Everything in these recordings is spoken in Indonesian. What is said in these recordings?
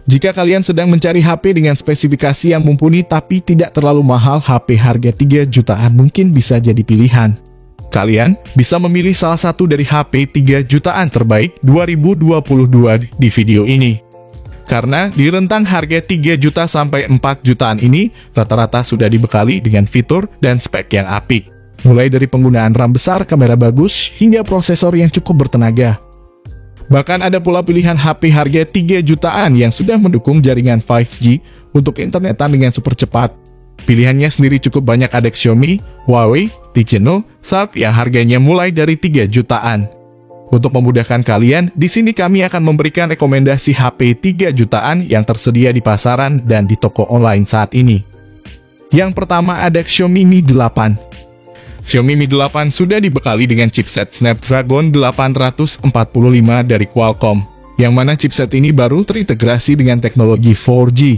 Jika kalian sedang mencari HP dengan spesifikasi yang mumpuni tapi tidak terlalu mahal, HP harga 3 jutaan mungkin bisa jadi pilihan. Kalian bisa memilih salah satu dari HP 3 jutaan terbaik 2022 di video ini. Karena di rentang harga 3 juta sampai 4 jutaan ini, rata-rata sudah dibekali dengan fitur dan spek yang apik. Mulai dari penggunaan RAM besar, kamera bagus, hingga prosesor yang cukup bertenaga. Bahkan ada pula pilihan HP harga 3 jutaan yang sudah mendukung jaringan 5G untuk internetan dengan super cepat. Pilihannya sendiri cukup banyak, ada Xiaomi, Huawei, Ticino, Sharp yang harganya mulai dari 3 jutaan. Untuk memudahkan kalian, di sini kami akan memberikan rekomendasi HP 3 jutaan yang tersedia di pasaran dan di toko online saat ini. Yang pertama ada Xiaomi Mi 8. Xiaomi Mi 8 sudah dibekali dengan chipset Snapdragon 845 dari Qualcomm, yang mana chipset ini baru terintegrasi dengan teknologi 4G.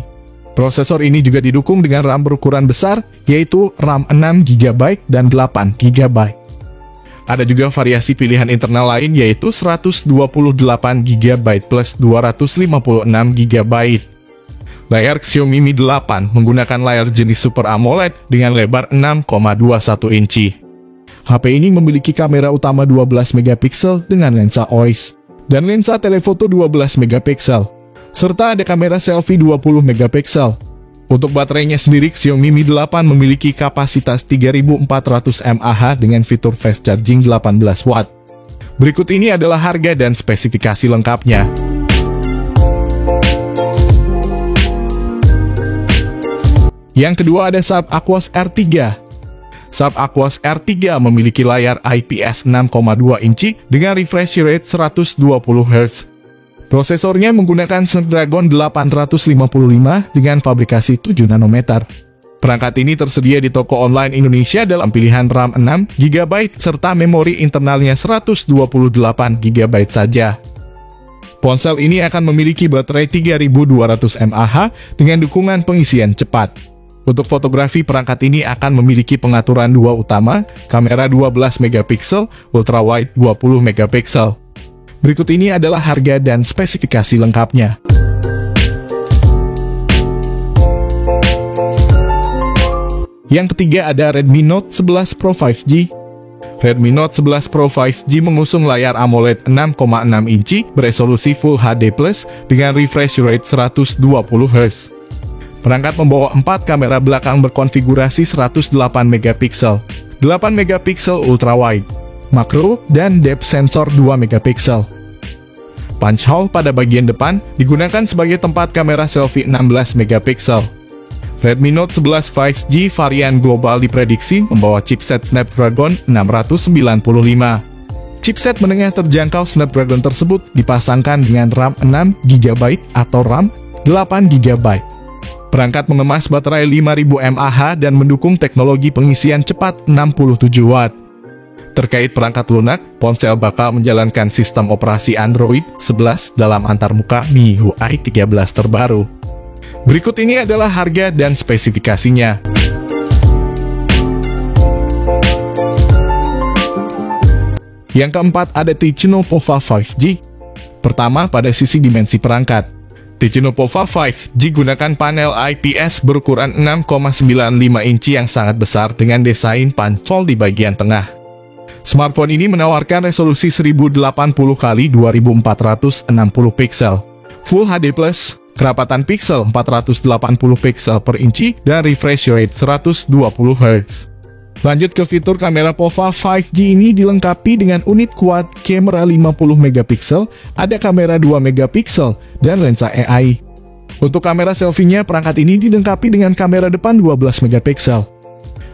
Prosesor ini juga didukung dengan RAM berukuran besar, yaitu RAM 6GB dan 8GB. Ada juga variasi pilihan internal lain, yaitu 128GB plus 256GB. Layar Xiaomi Mi 8 menggunakan layar jenis Super AMOLED dengan lebar 6,21 inci. HP ini memiliki kamera utama 12 megapiksel dengan lensa OIS dan lensa telefoto 12 megapiksel, serta ada kamera selfie 20 megapiksel. Untuk baterainya sendiri, Xiaomi Mi 8 memiliki kapasitas 3400 mAh dengan fitur fast charging 18 watt. Berikut ini adalah harga dan spesifikasi lengkapnya. Yang kedua ada Sharp Aquos R3. Sharp Aquos R3 memiliki layar IPS 6,2 inci dengan refresh rate 120 Hz. Prosesornya menggunakan Snapdragon 855 dengan fabrikasi 7 nanometer. Perangkat ini tersedia di toko online Indonesia dalam pilihan RAM 6GB serta memori internalnya 128GB saja. Ponsel ini akan memiliki baterai 3200 mAh dengan dukungan pengisian cepat. Untuk fotografi, perangkat ini akan memiliki pengaturan dua utama, kamera 12 megapiksel, ultrawide 20 megapiksel. Berikut ini adalah harga dan spesifikasi lengkapnya. Yang ketiga ada Redmi Note 11 Pro 5G. Redmi Note 11 Pro 5G mengusung layar AMOLED 6,6 inci beresolusi Full HD+ dengan refresh rate 120 Hz. Perangkat membawa 4 kamera belakang berkonfigurasi 108 megapiksel, 8 megapiksel ultrawide, makro, dan depth sensor 2 megapiksel. Punch hole pada bagian depan digunakan sebagai tempat kamera selfie 16 megapiksel. Redmi Note 11 5G varian global diprediksi membawa chipset Snapdragon 695. Chipset menengah terjangkau Snapdragon tersebut dipasangkan dengan RAM 6GB atau RAM 8GB. Perangkat mengemas baterai 5000 mAh dan mendukung teknologi pengisian cepat 67 watt. Terkait perangkat lunak, ponsel bakal menjalankan sistem operasi Android 11 dalam antarmuka MIUI 13 terbaru. Berikut ini adalah harga dan spesifikasinya. Yang keempat ada Ticino Pova 5G. Pertama, pada sisi dimensi perangkat. Ticino Pova 5G gunakan panel IPS berukuran 6,95 inci yang sangat besar dengan desain punch hole di bagian tengah. Smartphone ini menawarkan resolusi 1080x2460 piksel, Full HD+, kerapatan piksel 480 piksel per inci, dan refresh rate 120 Hz. Lanjut ke fitur kamera Pova 5G ini dilengkapi dengan unit quad kamera 50 megapiksel, ada kamera 2 megapiksel, dan lensa AI. Untuk kamera selfie-nya, perangkat ini dilengkapi dengan kamera depan 12 megapiksel.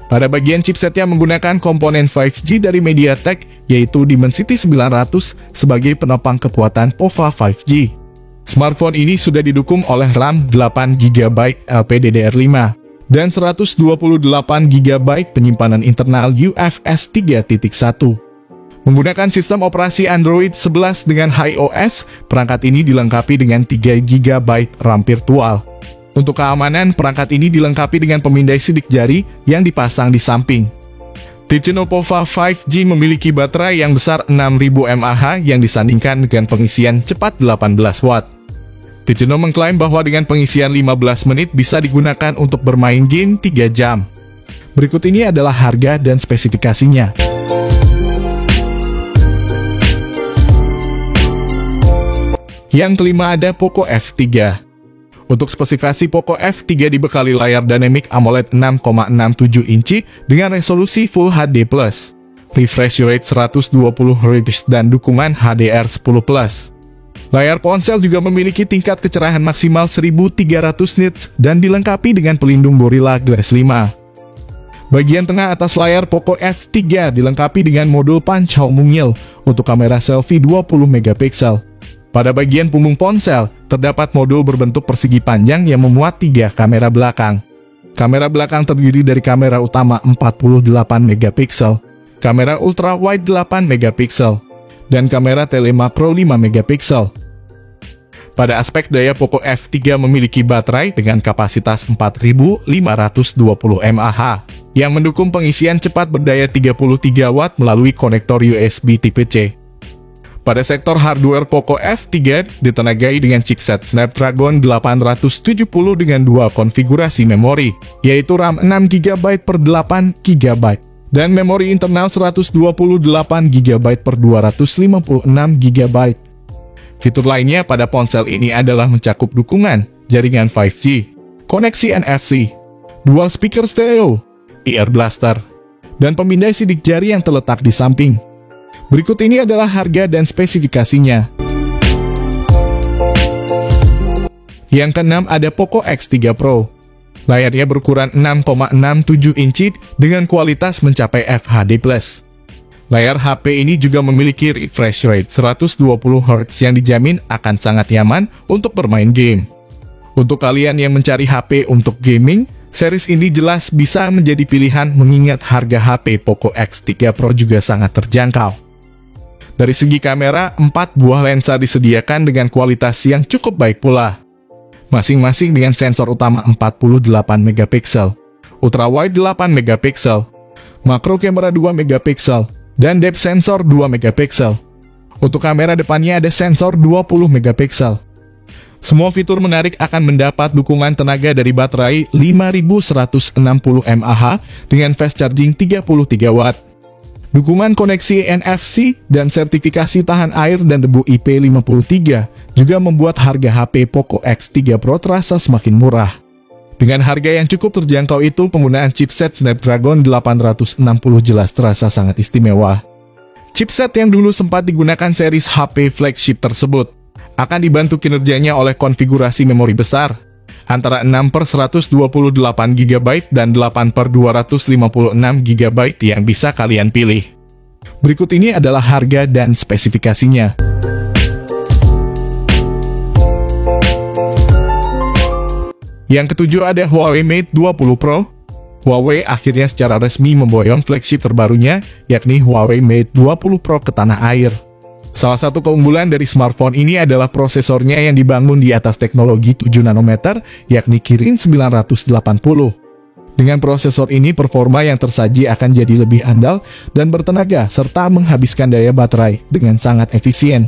Pada bagian chipsetnya menggunakan komponen 5G dari MediaTek, yaitu Dimensity 900 sebagai penopang kekuatan Pova 5G. Smartphone ini sudah didukung oleh RAM 8GB LPDDR5. Dan 128GB penyimpanan internal UFS 3.1. Menggunakan sistem operasi Android 11 dengan iOS, perangkat ini dilengkapi dengan 3GB RAM virtual. Untuk keamanan, perangkat ini dilengkapi dengan pemindai sidik jari yang dipasang di samping. Ticino Pova 5G memiliki baterai yang besar 6000 mAh yang disandingkan dengan pengisian cepat 18 watt. Ticino mengklaim bahwa dengan pengisian 15 menit bisa digunakan untuk bermain game 3 jam. Berikut ini adalah harga dan spesifikasinya. Yang kelima ada Poco F3. Untuk spesifikasi Poco F3 dibekali layar dynamic AMOLED 6,67 inci dengan resolusi Full HD+, refresh rate 120Hz dan dukungan HDR10+. Layar ponsel juga memiliki tingkat kecerahan maksimal 1300 nits dan dilengkapi dengan pelindung Gorilla Glass 5. Bagian tengah atas layar Poco F3 dilengkapi dengan modul punch hole mungil untuk kamera selfie 20 megapiksel. Pada bagian punggung ponsel, terdapat modul berbentuk persegi panjang yang memuat 3 kamera belakang. Kamera belakang terdiri dari kamera utama 48 megapiksel, kamera ultra wide 8 megapiksel, dan kamera telemakro 5 megapiksel. Pada aspek daya, Poco F3 memiliki baterai dengan kapasitas 4520 mAh yang mendukung pengisian cepat berdaya 33 watt melalui konektor USB tipe C. Pada sektor hardware, Poco F3 ditenagai dengan chipset Snapdragon 870 dengan 2 konfigurasi memori, yaitu RAM 6GB per 8GB dan memori internal 128GB per 256GB. Fitur lainnya pada ponsel ini adalah mencakup dukungan jaringan 5G, koneksi NFC, dual speaker stereo, ear blaster, dan pemindai sidik jari yang terletak di samping. Berikut ini adalah harga dan spesifikasinya. Yang keenam ada Poco X3 Pro. Layarnya berukuran 6,67 inci dengan kualitas mencapai FHD+. Layar HP ini juga memiliki refresh rate 120Hz yang dijamin akan sangat nyaman untuk bermain game. Untuk kalian yang mencari HP untuk gaming, series ini jelas bisa menjadi pilihan mengingat harga HP Poco X3 Pro juga sangat terjangkau. Dari segi kamera, 4 buah lensa disediakan dengan kualitas yang cukup baik pula. Masing-masing dengan sensor utama 48 megapiksel, ultra wide 8 megapiksel, makro kamera 2 megapiksel, dan depth sensor 2 megapiksel. Untuk kamera depannya ada sensor 20 megapiksel. Semua fitur menarik akan mendapat dukungan tenaga dari baterai 5160 mAh dengan fast charging 33 watt. Dukungan koneksi NFC dan sertifikasi tahan air dan debu IP53 juga membuat harga HP Poco X3 Pro terasa semakin murah. Dengan harga yang cukup terjangkau itu, penggunaan chipset Snapdragon 860 jelas terasa sangat istimewa. Chipset yang dulu sempat digunakan series HP flagship tersebut akan dibantu kinerjanya oleh konfigurasi memori besar antara 6/128GB dan 8/256GB yang bisa kalian pilih. Berikut ini adalah harga dan spesifikasinya. Yang ketujuh ada Huawei Mate 20 Pro. Huawei akhirnya secara resmi memboyong flagship terbarunya, yakni Huawei Mate 20 Pro ke tanah air. Salah satu keunggulan dari smartphone ini adalah prosesornya yang dibangun di atas teknologi 7 nanometer, yakni Kirin 980. Dengan prosesor ini, performa yang tersaji akan jadi lebih andal dan bertenaga, serta menghabiskan daya baterai dengan sangat efisien.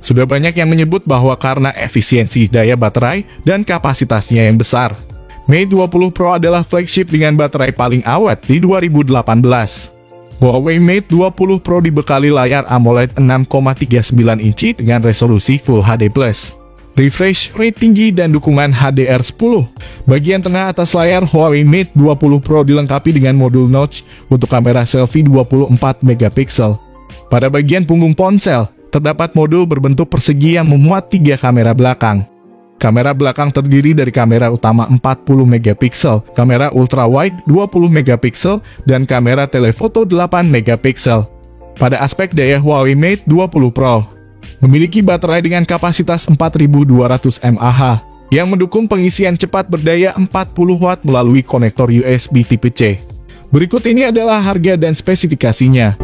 Sudah banyak yang menyebut bahwa karena efisiensi daya baterai dan kapasitasnya yang besar, Mate 20 Pro adalah flagship dengan baterai paling awet di 2018. Huawei Mate 20 Pro dibekali layar AMOLED 6,39 inci dengan resolusi Full HD+, refresh rate tinggi dan dukungan HDR10. Bagian tengah atas layar Huawei Mate 20 Pro dilengkapi dengan modul notch untuk kamera selfie 24 megapiksel. Pada bagian punggung ponsel, terdapat modul berbentuk persegi yang memuat 3 kamera belakang. Kamera belakang terdiri dari kamera utama 40 megapiksel, kamera ultra wide 20 megapiksel, dan kamera telefoto 8 megapiksel. Pada aspek daya, Huawei Mate 20 Pro memiliki baterai dengan kapasitas 4200 mAh yang mendukung pengisian cepat berdaya 40 watt melalui konektor USB tipe C. Berikut ini adalah harga dan spesifikasinya.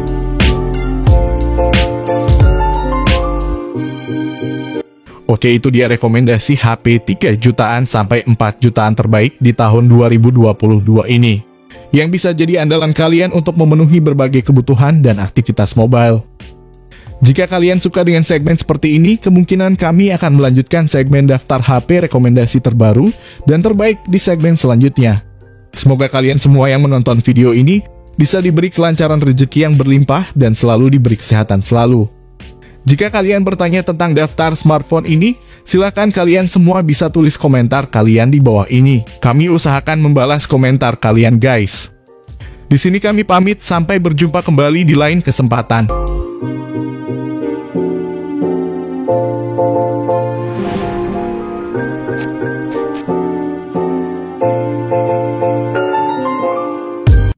Oke, itu dia rekomendasi HP 3 jutaan sampai 4 jutaan terbaik di tahun 2022 ini, yang bisa jadi andalan kalian untuk memenuhi berbagai kebutuhan dan aktivitas mobile. Jika kalian suka dengan segmen seperti ini, kemungkinan kami akan melanjutkan segmen daftar HP rekomendasi terbaru dan terbaik di segmen selanjutnya. Semoga kalian semua yang menonton video ini bisa diberi kelancaran rezeki yang berlimpah dan selalu diberi kesehatan selalu. Jika kalian bertanya tentang daftar smartphone ini, silakan kalian semua bisa tulis komentar kalian di bawah ini. Kami usahakan membalas komentar kalian guys. Di sini kami pamit, sampai berjumpa kembali di lain kesempatan.